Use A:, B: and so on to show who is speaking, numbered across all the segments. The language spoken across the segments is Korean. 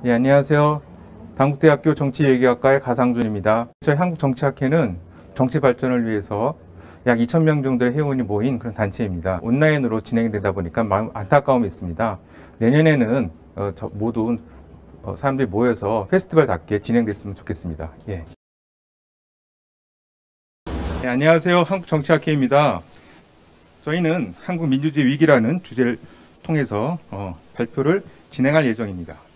A: 예, 안녕하세요. 당국대학교 정치외교학과의 가상준입니다. 저희 한국정치학회는 정치 발전을 위해서 약 2,000명 정도의 회원이 모인 그런 단체입니다. 온라인으로 진행되다 보니까 마음 안타까움이 있습니다. 내년에는 모든 사람들이 모여서 페스티벌답게 진행됐으면 좋겠습니다. 예. 예, 안녕하세요. 한국정치학회입니다. 저희는 한국민주주의 위기라는 주제를 통해서 발표를 진행할 예정입니다.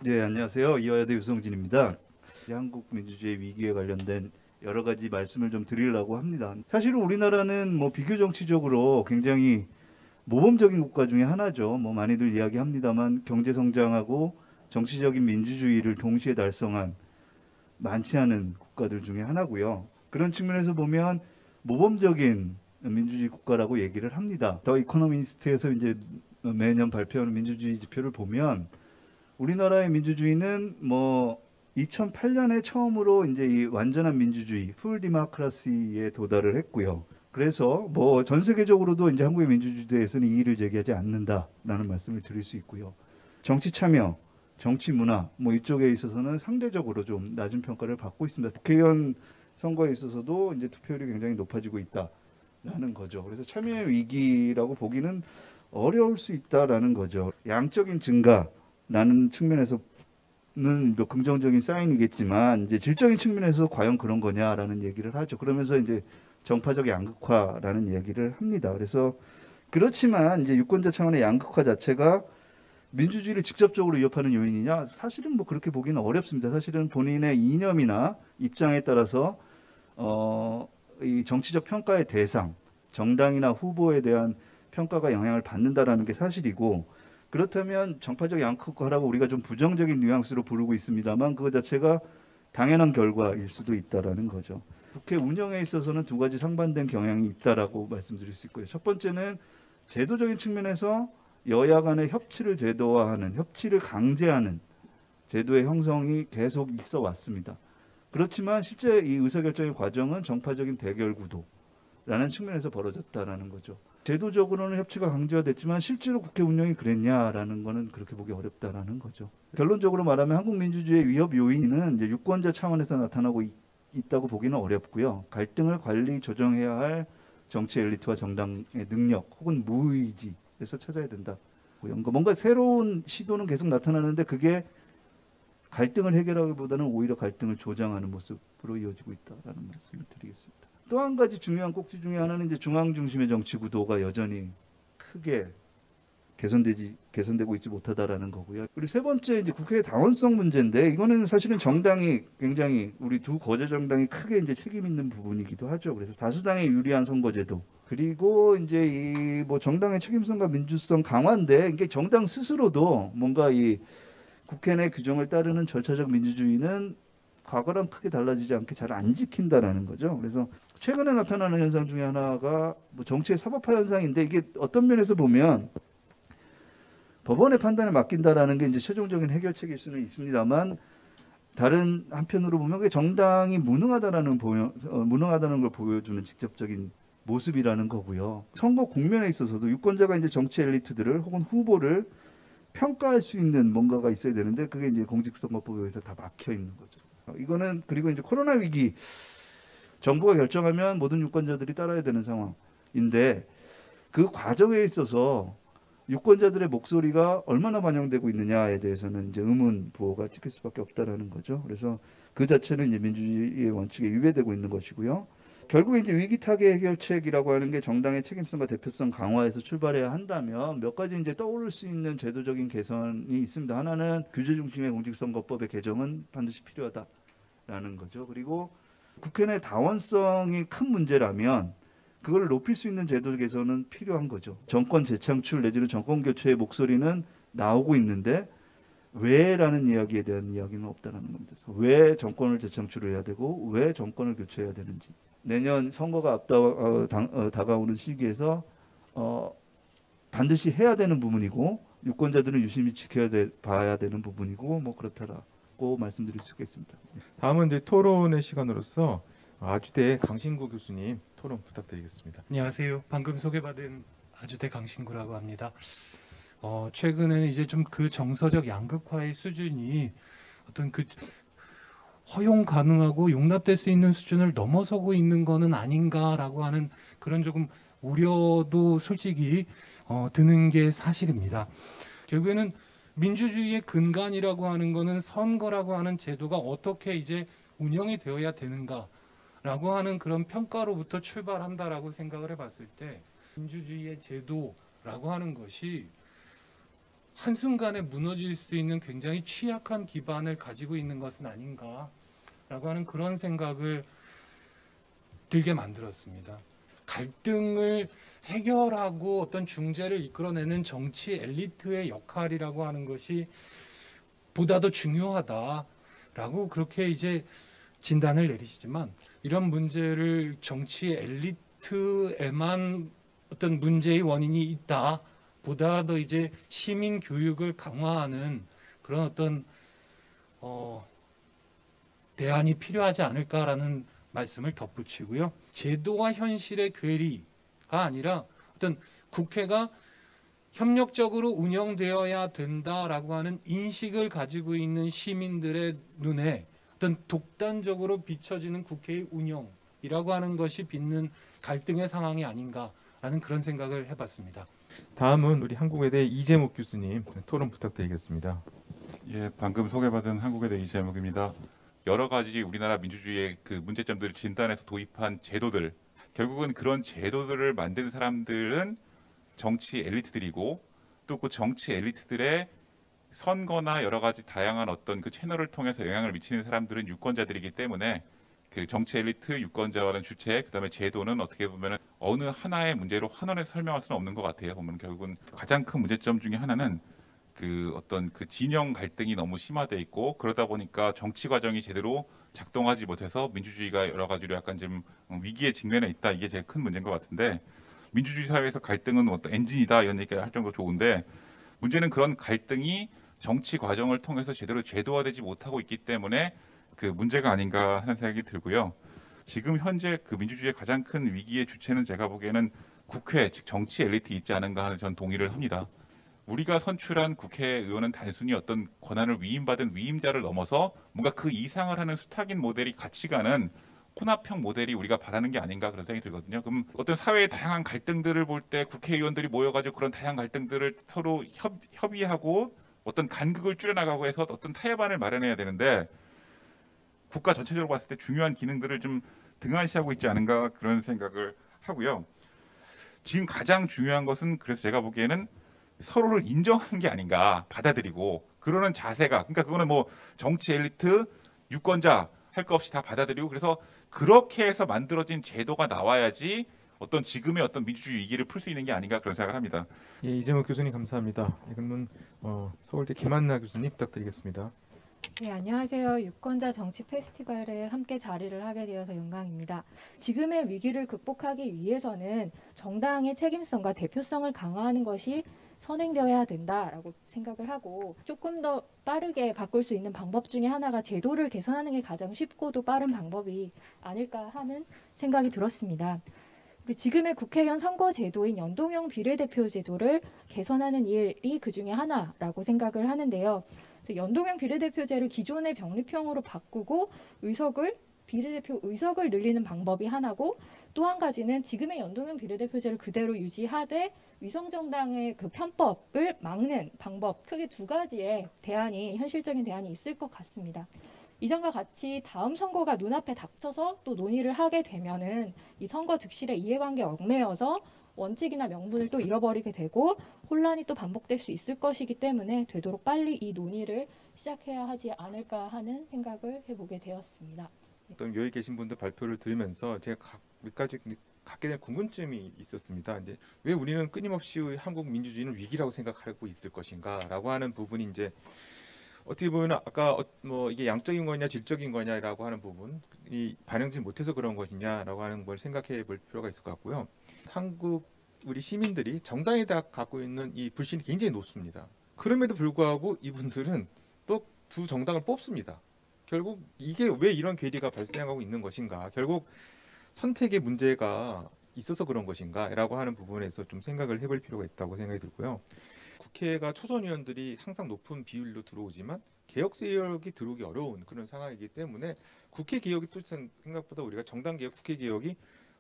B: 네, 안녕하세요. 이화여대 유성진입니다. 한국 민주주의 위기에 관련된 여러 가지 말씀을 좀 드리려고 합니다. 사실 우리나라는 비교 정치적으로 굉장히 모범적인 국가 중에 하나죠. 많이들 이야기합니다만 경제 성장하고 정치적인 민주주의를 동시에 달성한 많지 않은 국가들 중에 하나고요. 그런 측면에서 보면 모범적인 민주주의 국가라고 얘기를 합니다. 더 이코노미스트에서 이제 매년 발표하는 민주주의 지표를 보면 우리나라의 민주주의는 2008년에 처음으로 이제 이 완전한 민주주의, 풀 디모크라시에 도달을 했고요. 그래서 전 세계적으로도 이제 한국의 민주주의에 대해서는 이의를 제기하지 않는다라는 말씀을 드릴 수 있고요. 정치 참여, 정치 문화 이쪽에 있어서는 상대적으로 좀 낮은 평가를 받고 있습니다. 국회의원 선거에 있어서도 이제 투표율이 굉장히 높아지고 있다라는 거죠. 그래서 참여의 위기라고 보기는 어려울 수 있다라는 거죠. 양적인 증가라는 측면에서는 긍정적인 사인이겠지만 이제 질적인 측면에서 과연 그런 거냐라는 얘기를 하죠. 그러면서 이제 정파적 양극화라는 얘기를 합니다. 그래서 그렇지만 이제 유권자 차원의 양극화 자체가 민주주의를 직접적으로 위협하는 요인이냐? 사실은 그렇게 보기는 어렵습니다. 사실은 본인의 이념이나 입장에 따라서 이 정치적 평가의 대상, 정당이나 후보에 대한 평가가 영향을 받는다라는 게 사실이고, 그렇다면 정파적 양극화라고 우리가 좀 부정적인 뉘앙스로 부르고 있습니다만 그것 자체가 당연한 결과일 수도 있다라는 거죠. 국회 운영에 있어서는 두 가지 상반된 경향이 있다라고 말씀드릴 수 있고요. 첫 번째는 제도적인 측면에서 여야 간의 협치를 제도화하는, 협치를 강제하는 제도의 형성이 계속 있어 왔습니다. 그렇지만 실제 이 의사결정의 과정은 정파적인 대결 구도라는 측면에서 벌어졌다라는 거죠. 제도적으로는 협치가 강조됐지만 실제로 국회 운영이 그랬냐라는 거는 그렇게 보기 어렵다라는 거죠. 결론적으로 말하면 한국 민주주의의 위협 요인은 이제 유권자 차원에서 나타나고 있다고 보기는 어렵고요. 갈등을 관리 조정해야 할 정치 엘리트와 정당의 능력 혹은 무의지에서 찾아야 된다. 뭔가 새로운 시도는 계속 나타나는데 그게 갈등을 해결하기보다는 오히려 갈등을 조장하는 모습으로 이어지고 있다라는 말씀을 드리겠습니다. 또 한 가지 중요한 꼭지 중에 하나는 이제 중앙 중심의 정치 구도가 여전히 크게 개선되고 있지 못하다라는 거고요. 그리고 세 번째 이제 국회의 다원성 문제인데 이거는 사실은 정당이 굉장히 우리 두 거대 정당이 크게 이제 책임 있는 부분이기도 하죠. 그래서 다수당에 유리한 선거제도 그리고 이제 이 정당의 책임성과 민주성 강화인데 이게 정당 스스로도 뭔가 이 국회 내 규정을 따르는 절차적 민주주의는 과거랑 크게 달라지지 않게 잘 안 지킨다라는 거죠. 그래서 최근에 나타나는 현상 중에 하나가 정치의 사법화 현상인데 이게 어떤 면에서 보면 법원의 판단에 맡긴다라는 게 이제 최종적인 해결책일 수는 있습니다만 다른 한편으로 보면 그게 정당이 무능하다는 걸 보여주는 직접적인 모습이라는 거고요. 선거 국면에 있어서도 유권자가 이제 정치 엘리트들을 혹은 후보를 평가할 수 있는 뭔가가 있어야 되는데 그게 이제 공직선거법에 의해서 다 막혀 있는 거죠. 이거는 그리고 이제 코로나 위기 정부가 결정하면 모든 유권자들이 따라야 되는 상황인데 그 과정에 있어서 유권자들의 목소리가 얼마나 반영되고 있느냐에 대해서는 이제 의문 부호가 찍힐 수밖에 없다라는 거죠. 그래서 그 자체는 이제 민주주의의 원칙에 위배되고 있는 것이고요. 결국 이제 위기 타개 해결책이라고 하는 게 정당의 책임성과 대표성 강화에서 출발해야 한다면 몇 가지 이제 떠오를 수 있는 제도적인 개선이 있습니다. 하나는 규제 중심의 공직선거법의 개정은 반드시 필요하다라는 거죠. 그리고 국회 내 다원성이 큰 문제라면 그걸 높일 수 있는 제도 개선은 필요한 거죠. 정권 재창출 내지는 정권 교체의 목소리는 나오고 있는데 왜라는 이야기에 대한 이야기는 없다는 겁니다. 왜 정권을 재창출을 해야 되고 왜 정권을 교체해야 되는지. 내년 선거가 다가오는 시기에서 반드시 해야 되는 부분이고 유권자들은 유심히 봐야 되는 부분이고 그렇다라고 말씀드릴 수 있겠습니다.
A: 다음은 이제 토론의 시간으로서 아주대 강신구 교수님 토론 부탁드리겠습니다.
C: 안녕하세요. 방금 소개받은 아주대 강신구라고 합니다. 최근에는 이제 좀 그 정서적 양극화의 수준이 어떤 그 허용 가능하고 용납될 수 있는 수준을 넘어서고 있는 거는 아닌가라고 하는 그런 조금 우려도 솔직히 드는 게 사실입니다. 결국에는 민주주의의 근간이라고 하는 거는 선거라고 하는 제도가 어떻게 이제 운영이 되어야 되는가라고 하는 그런 평가로부터 출발한다라고 생각을 해봤을 때 민주주의의 제도라고 하는 것이 한순간에 무너질 수 있는 굉장히 취약한 기반을 가지고 있는 것은 아닌가라고 하는 그런 생각을 들게 만들었습니다. 갈등을 해결하고 어떤 중재를 이끌어내는 정치 엘리트의 역할이라고 하는 것이 보다 더 중요하다라고 그렇게 이제 진단을 내리시지만 이런 문제를 정치 엘리트에만 어떤 문제의 원인이 있다. 보다 더 이제 시민 교육을 강화하는 그런 어떤 대안이 필요하지 않을까라는 말씀을 덧붙이고요. 제도와 현실의 괴리가 아니라 어떤 국회가 협력적으로 운영되어야 된다라고 하는 인식을 가지고 있는 시민들의 눈에 어떤 독단적으로 비춰지는 국회의 운영이라고 하는 것이 빚는 갈등의 상황이 아닌가라는 그런 생각을 해봤습니다.
A: 다음은 우리 한국외대 이재목 교수님 토론 부탁드리겠습니다.
D: 예, 방금 소개받은 한국외대 이재목입니다. 여러 가지 우리나라 민주주의의 그 문제점들을 진단해서 도입한 제도들, 결국은 그런 제도들을 만든 사람들은 정치 엘리트들이고 또 그 정치 엘리트들의 선거나 여러 가지 다양한 어떤 그 채널을 통해서 영향을 미치는 사람들은 유권자들이기 때문에 그 정치 엘리트, 유권자와는 주체, 그다음에 제도는 어떻게 보면은 어느 하나의 문제로 환원해서 설명할 수는 없는 것 같아요. 보면 결국은 가장 큰 문제점 중에 하나는 그 어떤 그 진영 갈등이 너무 심화돼 있고 그러다 보니까 정치 과정이 제대로 작동하지 못해서 민주주의가 여러 가지로 약간 좀 위기에 직면해 있다. 이게 제일 큰 문제인 것 같은데 민주주의 사회에서 갈등은 어떤 엔진이다 이런 얘기를 할 정도로 좋은데 문제는 그런 갈등이 정치 과정을 통해서 제대로 제도화되지 못하고 있기 때문에 그 문제가 아닌가 하는 생각이 들고요. 지금 현재 그 민주주의의 가장 큰 위기의 주체는 제가 보기에는 국회, 즉 정치 엘리트 있지 않은가 하는 전 동의를 합니다. 우리가 선출한 국회의원은 단순히 어떤 권한을 위임받은 위임자를 넘어서 뭔가 그 이상을 하는 수탁인 모델이 같이 가는 혼합형 모델이 우리가 바라는 게 아닌가 그런 생각이 들거든요. 그럼 어떤 사회의 다양한 갈등들을 볼 때 국회의원들이 모여가지고 그런 다양한 갈등들을 서로 협의하고 어떤 간극을 줄여나가고 해서 어떤 타협안을 마련해야 되는데 국가 전체적으로 봤을 때 중요한 기능들을 좀 등한시하고 있지 않은가 그런 생각을 하고요. 지금 가장 중요한 것은 그래서 제가 보기에는 서로를 인정하는 게 아닌가 받아들이고 그러는 자세가 그러니까 그거는 뭐 정치 엘리트 유권자 할 거 없이 다 받아들이고 그래서 그렇게 해서 만들어진 제도가 나와야지 어떤 지금의 어떤 민주주의 위기를 풀 수 있는 게 아닌가 그런 생각을 합니다.
A: 예, 이재목 교수님 감사합니다. 그러면 서울대 김한나 교수님 부탁드리겠습니다.
E: 네, 안녕하세요. 유권자 정치 페스티벌에 함께 자리를 하게 되어서 영광입니다. 지금의 위기를 극복하기 위해서는 정당의 책임성과 대표성을 강화하는 것이 선행되어야 된다라고 생각을 하고 조금 더 빠르게 바꿀 수 있는 방법 중에 하나가 제도를 개선하는 게 가장 쉽고도 빠른 방법이 아닐까 하는 생각이 들었습니다. 그리고 지금의 국회의원 선거 제도인 연동형 비례대표 제도를 개선하는 일이 그 중에 하나라고 생각을 하는데요. 연동형 비례대표제를 기존의 병립형으로 바꾸고 비례대표 의석을 늘리는 방법이 하나고 또 한 가지는 지금의 연동형 비례대표제를 그대로 유지하되 위성정당의 그 편법을 막는 방법 크게 두 가지의 현실적인 대안이 있을 것 같습니다. 이전과 같이 다음 선거가 눈앞에 닥쳐서 또 논의를 하게 되면은 이 선거 득실의 이해관계에 얽매여서 원칙이나 명분을 또 잃어버리게 되고 혼란이 또 반복될 수 있을 것이기 때문에 되도록 빨리 이 논의를 시작해야 하지 않을까 하는 생각을 해보게 되었습니다.
A: 어떤 여기 계신 분들 발표를 들으면서 제가 몇 가지 갖게 된 궁금증이 있었습니다. 이제 왜 우리는 끊임없이 한국 민주주의는 위기라고 생각하고 있을 것인가라고 하는 부분이 이제 어떻게 보면 아까 뭐 이게 양적인 거냐 질적인 거냐라고 하는 부분이 반영지 못해서 그런 것이냐라고 하는 걸 생각해 볼 필요가 있을 것 같고요. 한국 우리 시민들이 정당에 대해 갖고 있는 이 불신이 굉장히 높습니다. 그럼에도 불구하고 이분들은 또 두 정당을 뽑습니다. 결국 이게 왜 이런 괴리가 발생하고 있는 것인가? 결국 선택의 문제가 있어서 그런 것인가라고 하는 부분에서 좀 생각을 해볼 필요가 있다고 생각이 들고요. 국회가 초선 의원들이 항상 높은 비율로 들어오지만 개혁 세력이 들어오기 어려운 그런 상황이기 때문에 국회 개혁이 또 생각보다 우리가 정당 개혁, 국회 개혁이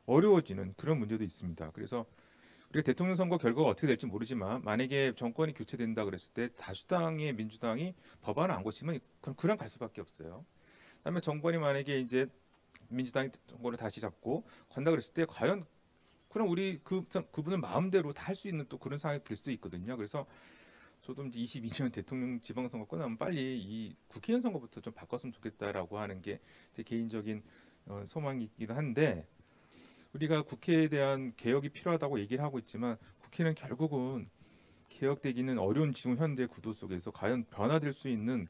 A: 어려워지는 그런 문제도 있습니다. 그래서 우리가 대통령 선거 결과가 어떻게 될지 모르지만 만약에 정권이 교체된다 그랬을 때 다수당의 민주당이 법안을 안 고치면 그냥 갈 수밖에 없어요. 그다음에 정권이 만약에 이제 민주당이 정권을 다시 잡고 간다 그랬을 때 과연 그럼 우리 그분을 마음대로 다 할 수 있는 또 그런 상황이 될 수도 있거든요. 그래서 저도 이제 22년 대통령 지방선거 끝나면 빨리 이 국회의원 선거부터 좀 바꿨으면 좋겠다라고 하는 게 제 개인적인 소망이기도 한데 우리가 국회에 대한 개혁이 필요하다고 얘기를 하고 있지만 국회는 결국은 개혁되기는 어려운 지금 현대 구도 속에서 과연 변화될 수 있는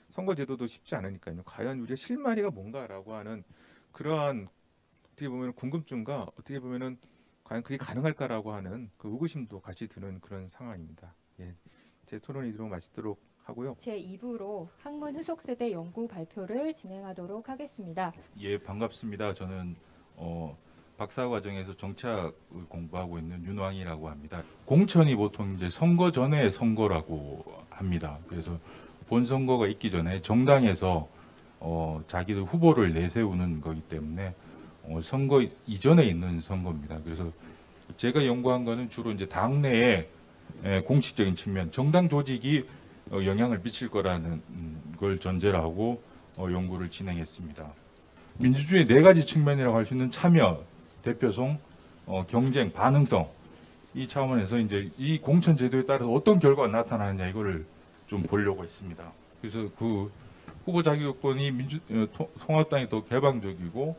A: 선거제도도 쉽지 않으니까요. 과연 우리의 실마리가 뭔가라고 하는 그러한 어떻게 보면 궁금증과 어떻게 보면은 과연 그게 가능할까라고 하는 그 의구심도 같이 드는 그런 상황입니다. 예, 제 토론이 들어 마치도록 하고요.
E: 제 2부로 학문 후속 세대 연구 발표를 진행하도록 하겠습니다.
F: 예, 반갑습니다. 저는 박사 과정에서 정치학을 공부하고 있는 윤왕이라고 합니다. 공천이 보통 이제 선거 전에 선거라고 합니다. 그래서 본 선거가 있기 전에 정당에서 자기들 후보를 내세우는 거기 때문에 선거 이전에 있는 선거입니다. 그래서 제가 연구한 거는 주로 이제 당내의 공식적인 측면, 정당 조직이 영향을 미칠 거라는 걸 전제로 하고 연구를 진행했습니다. 민주주의 네 가지 측면이라고 할 수 있는 참여, 대표성, 경쟁, 반응성, 이 차원에서 이제 이 공천 제도에 따라서 어떤 결과가 나타나느냐 이거를 좀 보려고 했습니다. 그래서 그 후보 자격 요건이 통합당이 더 개방적이고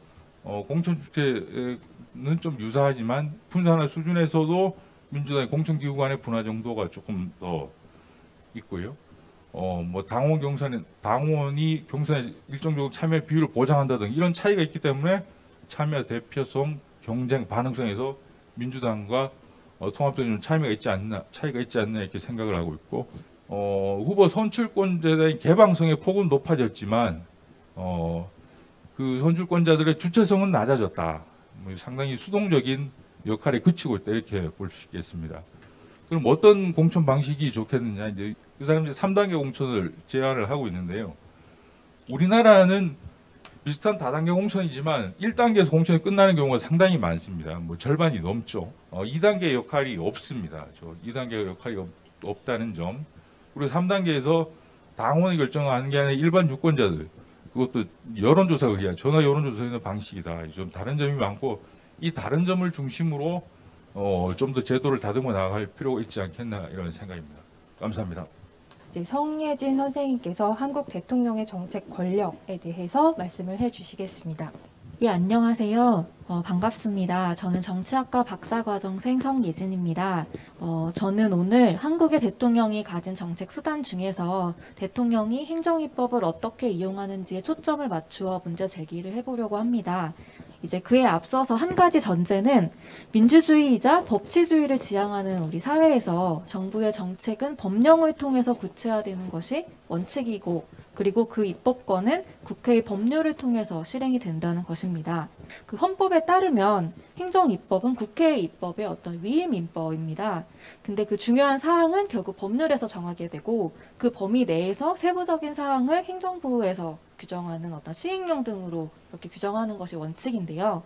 F: 공천 주체는 좀 유사하지만 분산화 수준에서도 민주당의 공천기구 간의 분화 정도가 조금 더 있고요. 뭐 당원이 경선에 일정 정도 참여 비율을 보장한다든 이런 차이가 있기 때문에 참여, 대표성, 경쟁, 반응성에서 민주당과 통합당이 좀 차이가 있지 않나 이렇게 생각을 하고 있고 후보 선출권자의 개방성의 폭은 높아졌지만 그 선출권자들의 주체성은 낮아졌다. 뭐 상당히 수동적인 역할에 그치고 있다 이렇게 볼 수 있겠습니다. 그럼 어떤 공천 방식이 좋겠느냐 이제 그 사람들이 3단계 공천을 제안을 하고 있는데요. 우리나라는 비슷한 다단계 공천이지만 1단계에서 공천이 끝나는 경우가 상당히 많습니다. 뭐 절반이 넘죠. 2단계 역할이 없습니다. 2단계 역할이 없다는 점. 그리고 3단계에서 당원이 결정하는 게 아니라 일반 유권자들, 그것도 여론조사 의뢰, 전화 여론조사 의뢰 방식이다. 좀 다른 점이 많고 이 다른 점을 중심으로 좀 더 제도를 다듬어 나갈 필요가 있지 않겠나 이런 생각입니다. 감사합니다.
E: 이제 성예진 선생님께서 한국 대통령의 정책 권력에 대해서 말씀을 해주시겠습니다.
G: 예, 안녕하세요. 반갑습니다. 저는 정치학과 박사과정생 성예진입니다. 저는 오늘 한국의 대통령이 가진 정책 수단 중에서 대통령이 행정입법을 어떻게 이용하는지에 초점을 맞추어 문제 제기를 해보려고 합니다. 이제 그에 앞서서 한 가지 전제는 민주주의이자 법치주의를 지향하는 우리 사회에서 정부의 정책은 법령을 통해서 구체화되는 것이 원칙이고 그리고 그 입법권은 국회의 법률을 통해서 실행이 된다는 것입니다. 그 헌법에 따르면 행정입법은 국회의 입법의 어떤 위임입법입니다. 근데 그 중요한 사항은 결국 법률에서 정하게 되고 그 범위 내에서 세부적인 사항을 행정부에서 규정하는 어떤 시행령 등으로 이렇게 규정하는 것이 원칙인데요.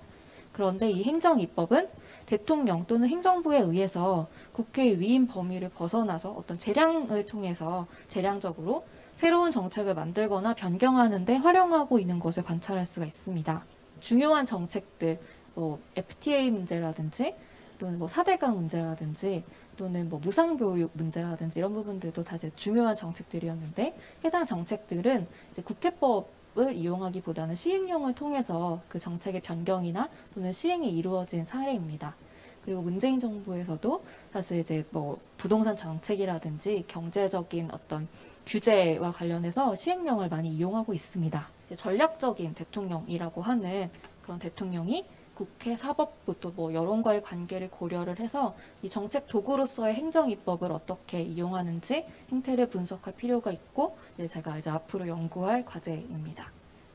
G: 그런데 이 행정입법은 대통령 또는 행정부에 의해서 국회의 위임 범위를 벗어나서 어떤 재량을 통해서 재량적으로 새로운 정책을 만들거나 변경하는 데 활용하고 있는 것을 관찰할 수가 있습니다. 중요한 정책들, 뭐 FTA 문제라든지 또는 뭐 4대강 문제라든지 또는 뭐 무상교육 문제라든지 이런 부분들도 다 이제 중요한 정책들이었는데 해당 정책들은 이제 국회법을 이용하기보다는 시행령을 통해서 그 정책의 변경이나 또는 시행이 이루어진 사례입니다. 그리고 문재인 정부에서도 사실 이제 뭐 부동산 정책이라든지 경제적인 어떤 규제와 관련해서 시행령을 많이 이용하고 있습니다. 전략적인 대통령이라고 하는 그런 대통령이 국회, 사법부 또 뭐 여론과의 관계를 고려를 해서 이 정책 도구로서의 행정입법을 어떻게 이용하는지 행태를 분석할 필요가 있고 제가 이제 앞으로 연구할 과제입니다.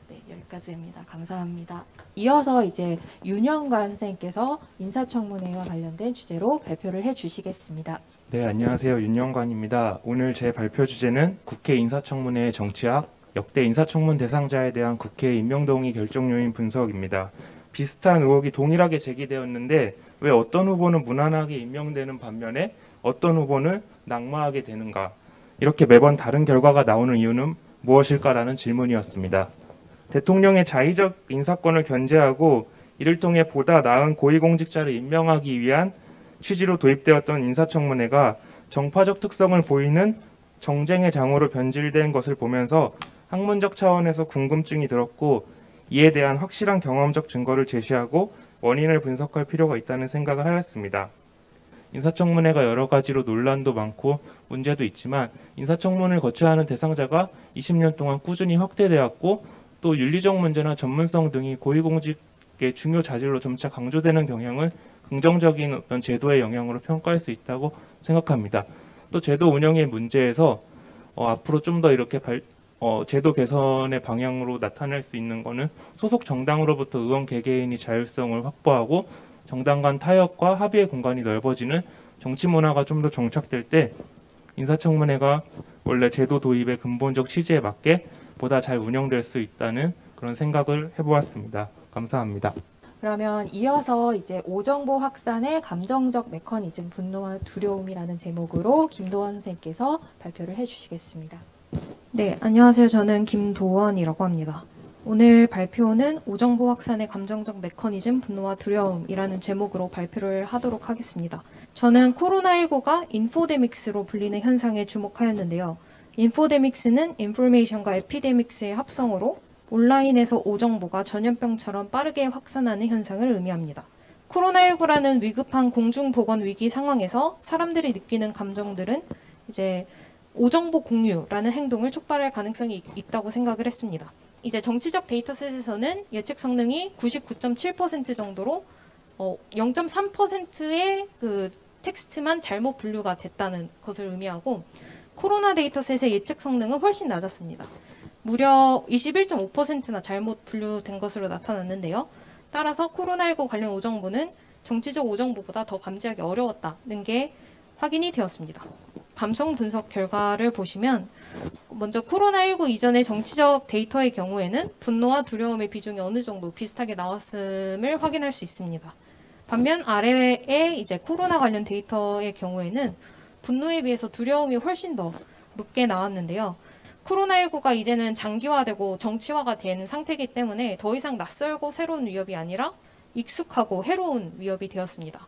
G: 네, 여기까지입니다. 감사합니다.
E: 이어서 이제 윤영관 선생님께서 인사청문회와 관련된 주제로 발표를 해주시겠습니다.
H: 네, 안녕하세요. 윤영관입니다. 오늘 제 발표 주제는 국회 인사청문회의 정치학, 역대 인사청문 대상자에 대한 국회 임명동의 결정 요인 분석입니다. 비슷한 의혹이 동일하게 제기되었는데 왜 어떤 후보는 무난하게 임명되는 반면에 어떤 후보는 낙마하게 되는가? 이렇게 매번 다른 결과가 나오는 이유는 무엇일까라는 질문이었습니다. 대통령의 자의적 인사권을 견제하고 이를 통해 보다 나은 고위공직자를 임명하기 위한 취지로 도입되었던 인사청문회가 정파적 특성을 보이는 정쟁의 장으로 변질된 것을 보면서 학문적 차원에서 궁금증이 들었고 이에 대한 확실한 경험적 증거를 제시하고 원인을 분석할 필요가 있다는 생각을 하였습니다. 인사청문회가 여러 가지로 논란도 많고 문제도 있지만 인사청문회를 거쳐야 하는 대상자가 20년 동안 꾸준히 확대되었고 또 윤리적 문제나 전문성 등이 고위공직의 중요 자질로 점차 강조되는 경향은 긍정적인 어떤 제도의 영향으로 평가할 수 있다고 생각합니다. 또 제도 운영의 문제에서 앞으로 좀 더 이렇게 제도 개선의 방향으로 나타낼 수 있는 것은 소속 정당으로부터 의원 개개인이 자율성을 확보하고 정당 간 타협과 합의의 공간이 넓어지는 정치 문화가 좀 더 정착될 때 인사청문회가 원래 제도 도입의 근본적 취지에 맞게 보다 잘 운영될 수 있다는 그런 생각을 해보았습니다. 감사합니다.
E: 그러면 이어서 이제 오정보 확산의 감정적 메커니즘, 분노와 두려움이라는 제목으로 김도원 선생님께서 발표를 해주시겠습니다.
I: 네, 안녕하세요. 저는 김도원이라고 합니다. 오늘 발표는 오정보 확산의 감정적 메커니즘, 분노와 두려움이라는 제목으로 발표를 하도록 하겠습니다. 저는 코로나19가 인포데믹스로 불리는 현상에 주목하였는데요. 인포데믹스는 인포메이션과 에피데믹스의 합성어로 온라인에서 오정보가 전염병처럼 빠르게 확산하는 현상을 의미합니다. 코로나19라는 위급한 공중보건 위기 상황에서 사람들이 느끼는 감정들은 이제 오정보 공유라는 행동을 촉발할 가능성이 있다고 생각을 했습니다. 이제 정치적 데이터셋에서는 예측 성능이 99.7% 정도로 0.3%의 그 텍스트만 잘못 분류가 됐다는 것을 의미하고 코로나 데이터셋의 예측 성능은 훨씬 낮았습니다. 무려 21.5%나 잘못 분류된 것으로 나타났는데요. 따라서 코로나19 관련 오정보는 정치적 오정보보다 더 감지하기 어려웠다는 게 확인이 되었습니다. 감성 분석 결과를 보시면 먼저 코로나19 이전의 정치적 데이터의 경우에는 분노와 두려움의 비중이 어느 정도 비슷하게 나왔음을 확인할 수 있습니다. 반면 아래의 이제 코로나 관련 데이터의 경우에는 분노에 비해서 두려움이 훨씬 더 높게 나왔는데요. 코로나19가 이제는 장기화되고 정치화가 된 상태이기 때문에 더 이상 낯설고 새로운 위협이 아니라 익숙하고 해로운 위협이 되었습니다.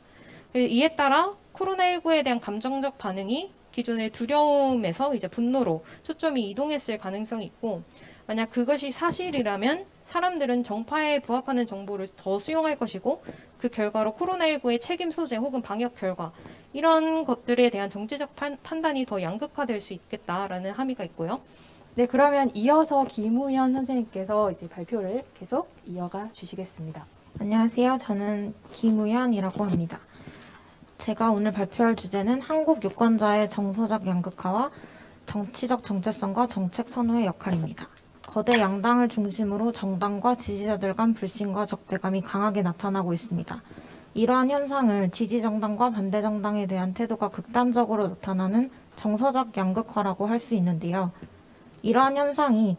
I: 이에 따라 코로나19에 대한 감정적 반응이 기존의 두려움에서 이제 분노로 초점이 이동했을 가능성이 있고 만약 그것이 사실이라면 사람들은 정파에 부합하는 정보를 더 수용할 것이고 그 결과로 코로나19의 책임 소재 혹은 방역 결과 이런 것들에 대한 정치적 판단이 더 양극화될 수 있겠다라는 함의가 있고요.
E: 네, 그러면 이어서 김우현 선생님께서 이제 발표를 계속 이어가 주시겠습니다.
I: 안녕하세요. 저는 김우현이라고 합니다. 제가 오늘 발표할 주제는 한국 유권자의 정서적 양극화와 정치적 정체성과 정책 선호의 역할입니다. 거대 양당을 중심으로 정당과 지지자들 간 불신과 적대감이 강하게 나타나고 있습니다. 이러한 현상을 지지정당과 반대정당에 대한 태도가 극단적으로 나타나는 정서적 양극화라고 할 수 있는데요. 이러한 현상이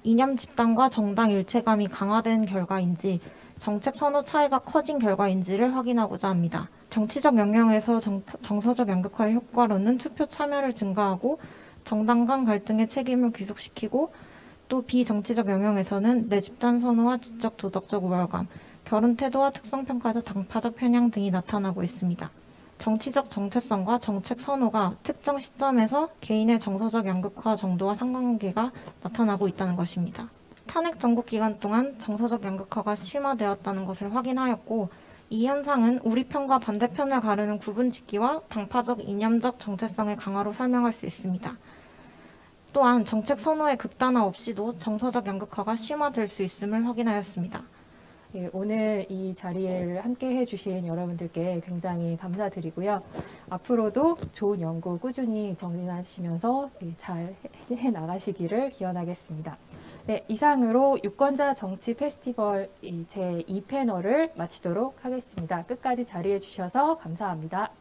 I: 이념 집단과 정당 일체감이 강화된 결과인지 정책 선호 차이가 커진 결과인지를 확인하고자 합니다. 정치적 영역에서 정서적 양극화의 효과로는 투표 참여를 증가하고 정당 간 갈등의 책임을 귀속시키고 또 비정치적 영역에서는 내 집단 선호와 지적 도덕적 우월감, 결혼 태도와 특성 평가적 당파적 편향 등이 나타나고 있습니다. 정치적 정체성과 정책 선호가 특정 시점에서 개인의 정서적 양극화 정도와 상관관계가 나타나고 있다는 것입니다. 탄핵 정국 기간 동안 정서적 양극화가 심화되었다는 것을 확인하였고 이 현상은 우리 편과 반대편을 가르는 구분짓기와 당파적 이념적 정체성의 강화로 설명할 수 있습니다. 또한 정책 선호의 극단화 없이도 정서적 양극화가 심화될 수 있음을 확인하였습니다.
E: 예, 오늘 이 자리를 함께 해주신 여러분들께 굉장히 감사드리고요. 앞으로도 좋은 연구 꾸준히 정진하시면서 잘 해나가시기를 기원하겠습니다. 네, 이상으로 유권자 정치 페스티벌 제2패널을 마치도록 하겠습니다. 끝까지 자리해 주셔서 감사합니다.